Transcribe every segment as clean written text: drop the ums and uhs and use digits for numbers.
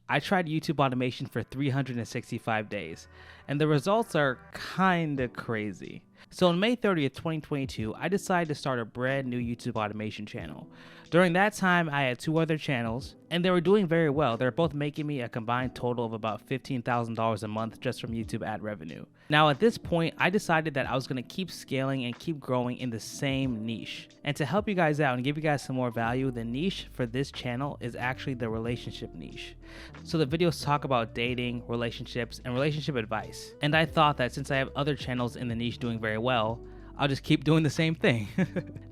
I tried YouTube automation for 365 days, and the results are kinda crazy. So on May 30th, 2022, I decided to start a brand new YouTube automation channel. During that time, I had 2 other channels, and they were doing very well. They're both making me a combined total of about $15,000 a month just from YouTube ad revenue. Now at this point, I decided that I was going to keep scaling and keep growing in the same niche. And to help you guys out and give you guys some more value, the niche for this channel is actually the relationship niche. So the videos talk about dating, relationships, and relationship advice. And I thought that since I have other channels in the niche doing very well, I'll just keep doing the same thing.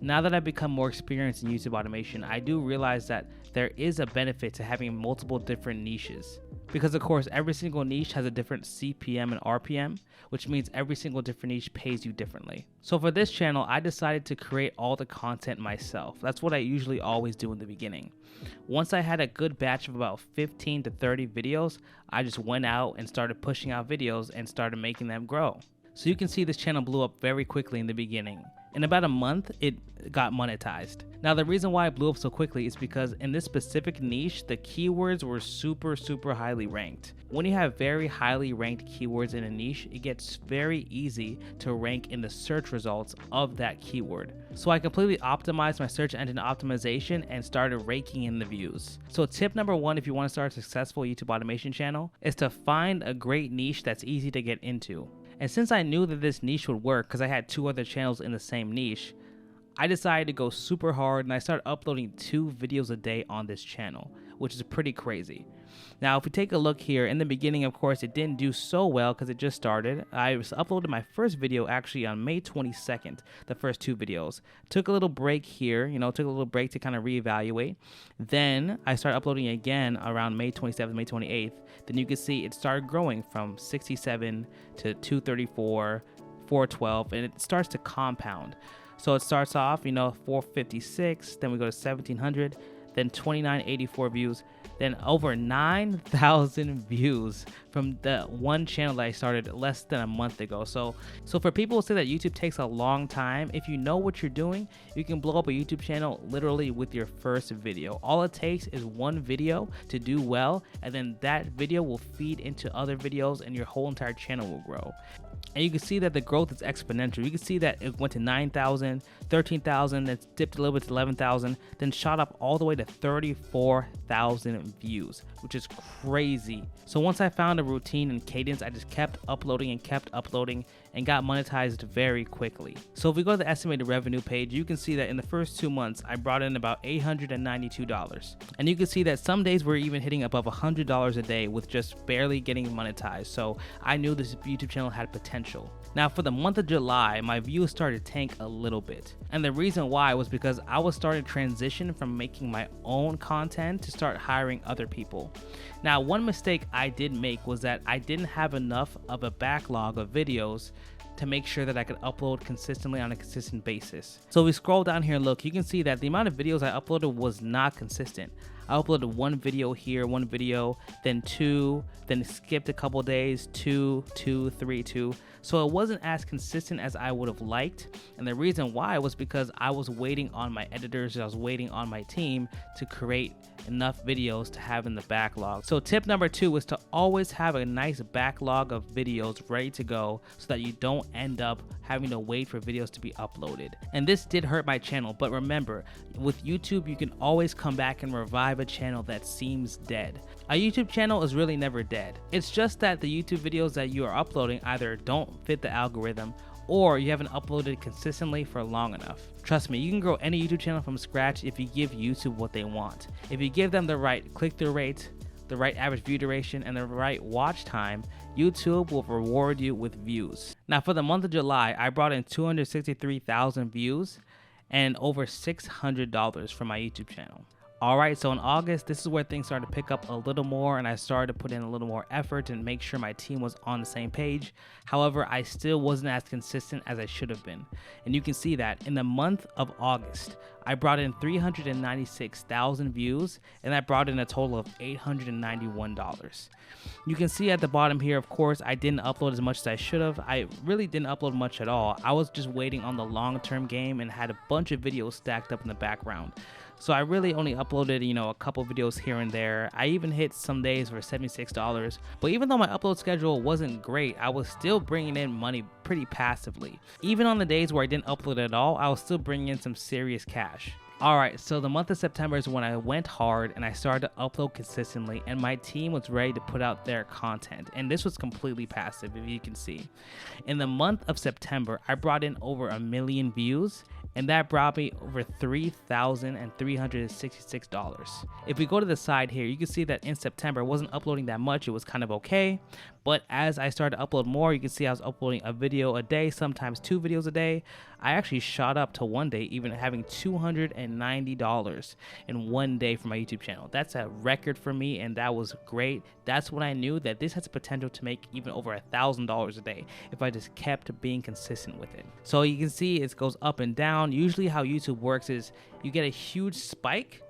Now that I've become more experienced in YouTube automation, I do realize that there is a benefit to having multiple different niches. Because of course, every single niche has a different CPM and RPM, which means every single different niche pays you differently. So for this channel, I decided to create all the content myself. That's what I usually always do in the beginning. Once I had a good batch of about 15 to 30 videos, I just went out and started pushing out videos and started making them grow. So you can see this channel blew up very quickly in the beginning. In about a month, it got monetized. Now the reason why it blew up so quickly is because in this specific niche, the keywords were super highly ranked. When you have very highly ranked keywords in a niche, it gets very easy to rank in the search results of that keyword. So I completely optimized my search engine optimization and started raking in the views. So tip number 1, if you want to start a successful YouTube automation channel, is to find a great niche that's easy to get into. And since I knew that this niche would work because I had 2 other channels in the same niche, I decided to go super hard and I started uploading 2 videos a day on this channel, which is pretty crazy. Now, if we take a look here, in the beginning, of course, it didn't do so well because it just started. I uploaded my first video actually on May 22nd, the first 2 videos. Took a little break here, took a little break to kind of reevaluate. Then I started uploading again around May 27th, May 28th. Then you can see it started growing from 67 to 234, 412, and it starts to compound. So it starts off, 456, then we go to 1700, then 2984 views, then over 9,000 views from the one channel that I started less than a month ago. So for people who say that YouTube takes a long time, if you know what you're doing, you can blow up a YouTube channel literally with your first video. All it takes is one video to do well, and then that video will feed into other videos and your whole entire channel will grow. And you can see that the growth is exponential. You can see that it went to 9,000, 13,000, then dipped a little bit to 11,000, then shot up all the way to 34,000 views, which is crazy. So once I found a routine and cadence, I just kept uploading and got monetized very quickly. So if we go to the estimated revenue page, you can see that in the first 2 months, I brought in about $892. And you can see that some days we're even hitting above $100 a day with just barely getting monetized. So I knew this YouTube channel had potential. Now for the month of July, my views started to tank a little bit. And the reason why was because I was starting to transition from making my own content to start hiring other people. Now one mistake I did make was that I didn't have enough of a backlog of videos to make sure that I could upload consistently on a consistent basis. So if we scroll down here and look, you can see that the amount of videos I uploaded was not consistent. I uploaded 1 video here, 1 video, then 2, then skipped a couple days, 2, 3, 2. So it wasn't as consistent as I would have liked. And the reason why was because I was waiting on my editors, I was waiting on my team to create enough videos to have in the backlog. So tip number 2 is to always have a nice backlog of videos ready to go so that you don't end up having to wait for videos to be uploaded. And this did hurt my channel, but remember, with YouTube, you can always come back and revive a channel that seems dead. A YouTube channel is really never dead. It's just that the YouTube videos that you are uploading either don't fit the algorithm or you haven't uploaded consistently for long enough. Trust me, you can grow any YouTube channel from scratch if you give YouTube what they want. If you give them the right click-through rate, the right average view duration, and the right watch time, YouTube will reward you with views. Now for the month of July, I brought in 263,000 views and over $600 from my YouTube channel. Alright, so in August, this is where things started to pick up a little more and I started to put in a little more effort and make sure my team was on the same page. However, I still wasn't as consistent as I should have been. And you can see that in the month of August, I brought in 396,000 views and that brought in a total of $891. You can see at the bottom here, of course, I didn't upload as much as I should have. I really didn't upload much at all. I was just waiting on the long-term game and had a bunch of videos stacked up in the background. So I really only uploaded, a couple videos here and there. I even hit some days for $76. But even though my upload schedule wasn't great, I was still bringing in money pretty passively. Even on the days where I didn't upload at all, I was still bringing in some serious cash. Alright, so the month of September is when I went hard and I started to upload consistently, and my team was ready to put out their content, and this was completely passive, if you can see. In the month of September, I brought in over 1 million views, and that brought me over $3,366. If we go to the side here, you can see that in September I wasn't uploading that much. It was kind of okay, but as I started to upload more, you can see I was uploading a video a day, sometimes 2 videos a day. I actually shot up to one day even having $290 in one day for my YouTube channel. That's a record for me, and that was great. That's when I knew that this has the potential to make even over $1,000 a day if I just kept being consistent with it. So you can see it goes up and down. Usually how YouTube works is you get a huge spike,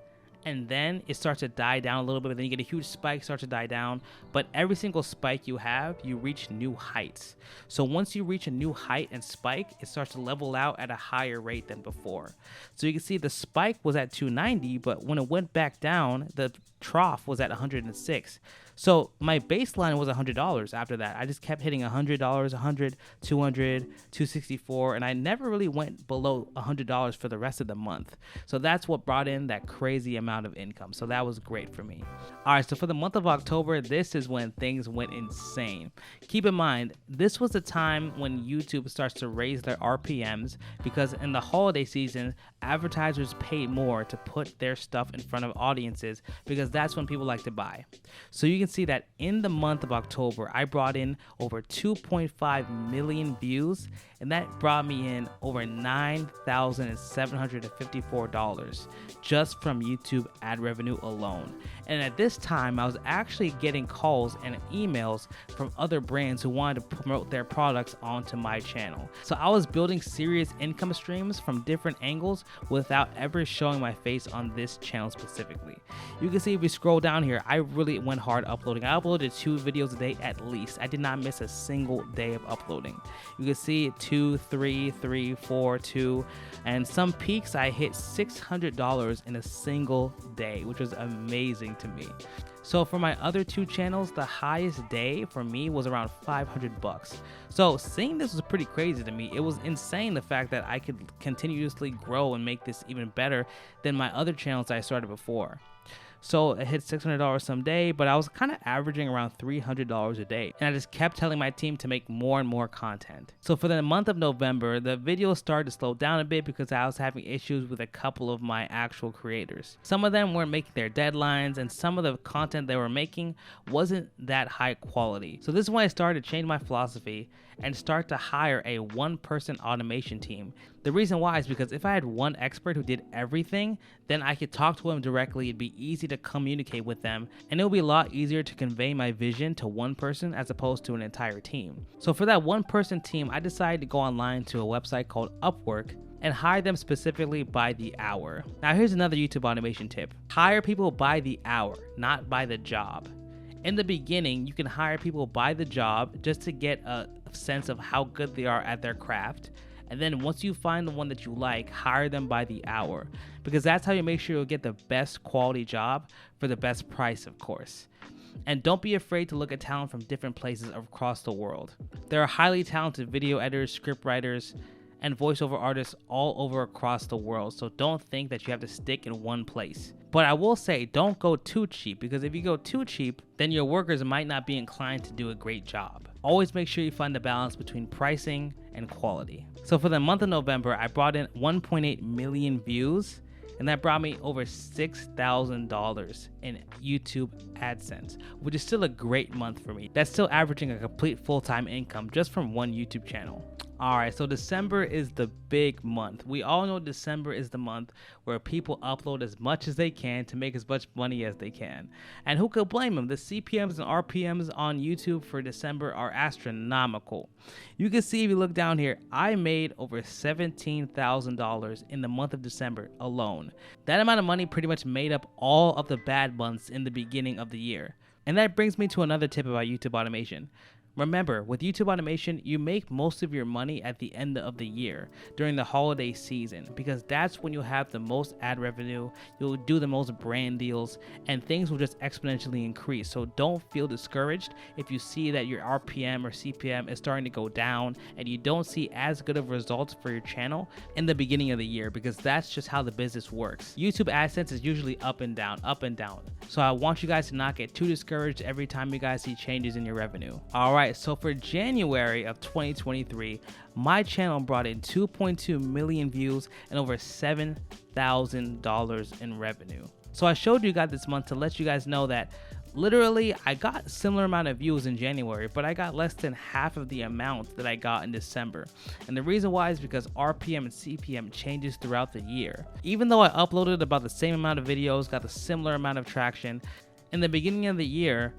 and then it starts to die down a little bit, but then you get a huge spike, starts to die down. But every single spike you have, you reach new heights. So once you reach a new height and spike, it starts to level out at a higher rate than before. So you can see the spike was at 290, but when it went back down, the trough was at 106. So my baseline was $100 after that. I just kept hitting $100, 100, 200, 264, and I never really went below $100 for the rest of the month. So that's what brought in that crazy amount of income. So that was great for me. All right, so for the month of October, this is when things went insane. Keep in mind, this was the time when YouTube starts to raise their RPMs, because in the holiday season, advertisers pay more to put their stuff in front of audiences, because that's when people like to buy. So you can see that in the month of October, I brought in over 2.5 million views, and that brought me in over $9,754 just from YouTube ad revenue alone. And at this time, I was actually getting calls and emails from other brands who wanted to promote their products onto my channel. So I was building serious income streams from different angles without ever showing my face on this channel specifically. You can see if we scroll down here, I really went hard uploading. I uploaded 2 videos a day at least. I did not miss a single day of uploading. You can see 2, 3, 3, 4, 2, and some peaks I hit $600 in a single day, which was amazing to me. So for my other 2 channels, the highest day for me was around $500. So seeing this was pretty crazy to me. It was insane, the fact that I could continuously grow and make this even better than my other channels I started before. So it hit $600 some day, but I was kind of averaging around $300 a day. And I just kept telling my team to make more and more content. So for the month of November, the videos started to slow down a bit because I was having issues with a couple of my actual creators. Some of them weren't making their deadlines, and some of the content they were making wasn't that high quality. So this is when I started to change my philosophy and start to hire a 1-person automation team. The reason why is because if I had one expert who did everything, then I could talk to them directly. It'd be easy to communicate with them, and it would be a lot easier to convey my vision to one person as opposed to an entire team. So for that 1-person team, I decided to go online to a website called Upwork and hire them specifically by the hour. Now here's another YouTube automation tip. Hire people by the hour, not by the job. In the beginning, you can hire people by the job just to get a sense of how good they are at their craft. And then once you find the one that you like, hire them by the hour, because that's how you make sure you'll get the best quality job for the best price, of course. And don't be afraid to look at talent from different places across the world. There are highly talented video editors, script writers, and voiceover artists all over across the world, so don't think that you have to stick in one place. But I will say, don't go too cheap, because if you go too cheap, then your workers might not be inclined to do a great job. Always make sure you find the balance between pricing and quality. So for the month of November, I brought in 1.8 million views, and that brought me over $6,000 in YouTube AdSense, which is still a great month for me. That's still averaging a complete full-time income just from one YouTube channel. Alright, so December is the big month. We all know December is the month where people upload as much as they can to make as much money as they can. And who could blame them? The CPMs and RPMs on YouTube for December are astronomical. You can see if you look down here, I made over $17,000 in the month of December alone. That amount of money pretty much made up all of the bad months in the beginning of the year. And that brings me to another tip about YouTube automation. Remember, with YouTube automation, you make most of your money at the end of the year during the holiday season, because that's when you'll have the most ad revenue, you'll do the most brand deals, and things will just exponentially increase. So don't feel discouraged if you see that your RPM or CPM is starting to go down and you don't see as good of results for your channel in the beginning of the year, because that's just how the business works. YouTube AdSense is usually up and down, up and down. So I want you guys to not get too discouraged every time you guys see changes in your revenue. All right, so for January of 2023, my channel brought in 2.2 million views and over $7,000 in revenue. So I showed you guys this month to let you guys know that literally I got a similar amount of views in January, but I got less than half of the amount that I got in December. And the reason why is because RPM and CPM changes throughout the year. Even though I uploaded about the same amount of videos, got the similar amount of traction, in the beginning of the year,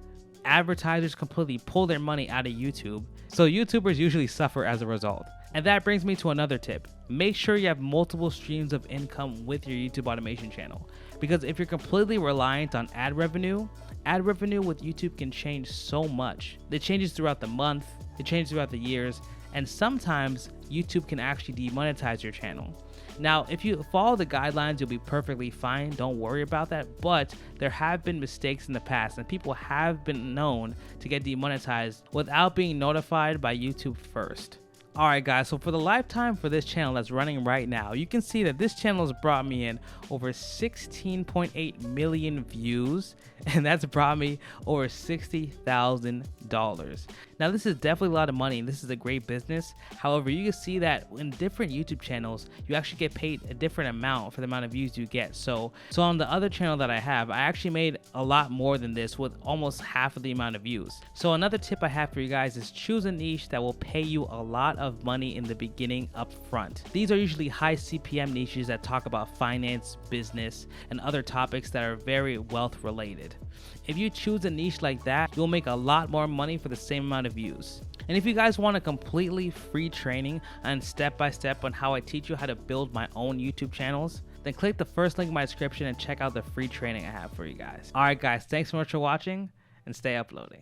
advertisers completely pull their money out of YouTube, so YouTubers usually suffer as a result. And that brings me to another tip. Make sure you have multiple streams of income with your YouTube automation channel, because if you're completely reliant on ad revenue with YouTube can change so much. It changes throughout the month, it changes throughout the years, and sometimes YouTube can actually demonetize your channel. Now, if you follow the guidelines, you'll be perfectly fine. Don't worry about that. But there have been mistakes in the past, and people have been known to get demonetized without being notified by YouTube first. Alright guys, so for the lifetime for this channel that's running right now, you can see that this channel has brought me in over 16.8 million views, and that's brought me over $60,000. Now this is definitely a lot of money, and this is a great business. However, you can see that in different YouTube channels, you actually get paid a different amount for the amount of views you get. So on the other channel that I have, I actually made a lot more than this with almost half of the amount of views. So another tip I have for you guys is choose a niche that will pay you a lot of money in the beginning up front. These are usually high CPM niches that talk about finance, business, and other topics that are very wealth related. If you choose a niche like that, you'll make a lot more money for the same amount of views. And if you guys want a completely free training and step-by-step on how I teach you how to build my own YouTube channels, then click the first link in my description and check out the free training I have for you guys. Alright guys, thanks so much for watching, and stay uploading.